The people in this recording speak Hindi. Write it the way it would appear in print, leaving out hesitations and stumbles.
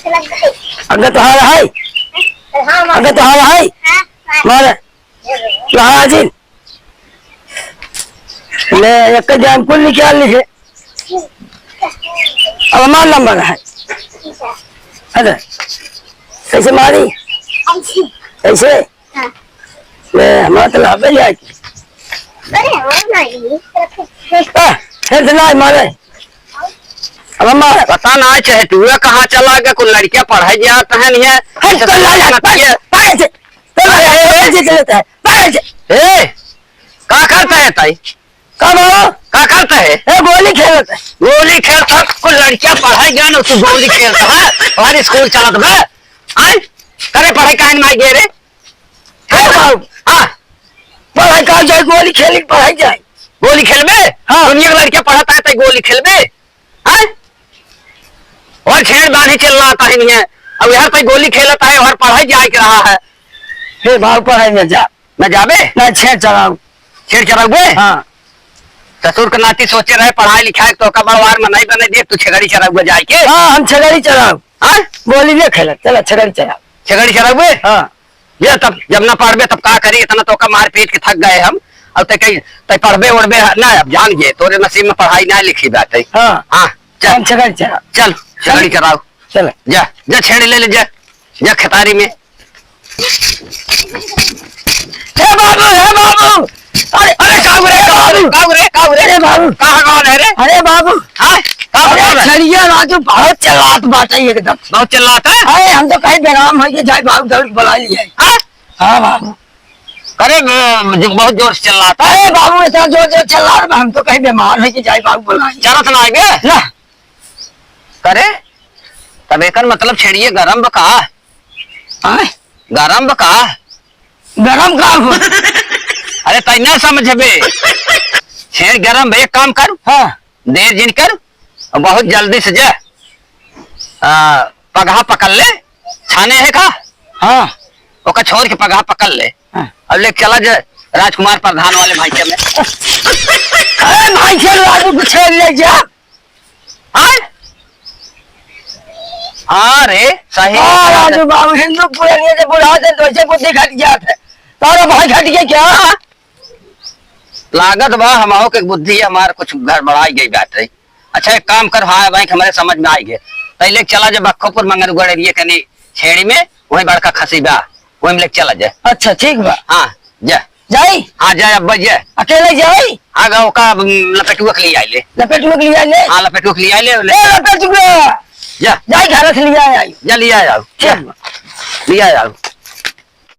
अगर तो हाल है अगर तो हाल है मारे कहाँ आज ले एक जान कुल निकाल ली है अब हमारा नंबर है अरे कैसे मारी कैसे ले हमारा तो लाभ है नहीं मारे अब हमारा पता ना चाहे तू कहाँ चला गया कुछ लड़कियां पढ़ाई जाता है नहीं है क्या करता है ताई क्या करता है गोली खेलता है गोली खेलता कुछ लड़कियां पढ़ाई गया ना तू गोली खेलता है हमारे स्कूल चला तो आए करे पढ़ाई कहीं माई गे रे हाँ पढ़ाई कहा जाए गोली खेली पढ़ाई जाए गोली खेलबे हाँ दुनिया की लड़कियां पढ़ाता है तो गोली खेलबे और छेड़ बानी चल रहा था नहीं है अब यहाँ पे गोली खेलता है और पढ़ाई जाए के रहा है फिर भाव पढ़ाई में जा न जाबे न छेड़ चलाऊ छेड़ चलाओगे हाँ ससुर के नाती सोचे रहे पढ़ाई लिखाई तो कबाड़ में नहीं बने दे तू छेगड़ी चलाओगे जाए के हाँ हम छगड़ी चलाऊ हाँ गोली नहीं खेला चला छगड़ी चलाऊ छेगड़ी चलाओगे हाँ ये तब जब न पढ़बे तब का करी इतना तो का मार पीट के थक गए हम अब तक पढ़बे उड़बे ना अब जान गए तोरे नसीब में पढ़ाई ना लिखी बात है हाँ हाँ चल हम छगड़ी चलाऊ चल छेगड़ी चलाओ चल जा जा छेड़ ले जा खतारी में हे बाबू अरे अरे अरे बाबू कहाँ कौन है रे अरे बाबू हाँ अरे छड़िया राजू बहुत चलात बाटे एकदम बहुत चिल्लाता है अरे हम तो कहीं बेराम है कि जाए बाबू दौड़ बुला लिए हाँ बाबू अरे बहुत जोर से चिल्लाता है अरे बाबू इतना जोर जोर चल रहा है हम तो कहीं बीमार है कि जाए बाबू बुला चलत ना आगे ना करे तब एक मतलब छेड़िए गरम बका गरम बका गरम का हो अरे तैना समझबे छेड़ गरम एक काम कर हाँ देर जिन कर और बहुत जल्दी से जा पगहा पकड़ ले छाने है का हाँ ओका छोड़ के पगहा पकड़ ले हाँ। अब ले चला जा राजकुमार प्रधान वाले भाई में अरे भाई खेल राजू को छेड़ ले जा हाँ रे सही राजू बाबू हिंदू पूरे लिए से बुढ़ा से तो ऐसे बुद्धि घट गया था तारा भाई घट गया क्या लागत बा हमारो के बुद्धि हमारे कुछ गड़बड़ाई गई बात है अच्छा एक काम कर हाँ भाई हमारे समझ में आई गए पहले चला जा बक्खोपुर मंगनगढ़ एरिया कनी छेड़ी में वही बड़का खसी बा वही में चला जाए अच्छा ठीक बा हाँ जा जाई हाँ जाए अब जा अकेले जाई आगा का लपेटुआ के लिए आइले लपेटुआ के लिए ले हाँ लपेटुआ के लिए आइले लपेटुआ जा जाई घर से लिया आई जा लिया जाओ ठीक लिया जाओ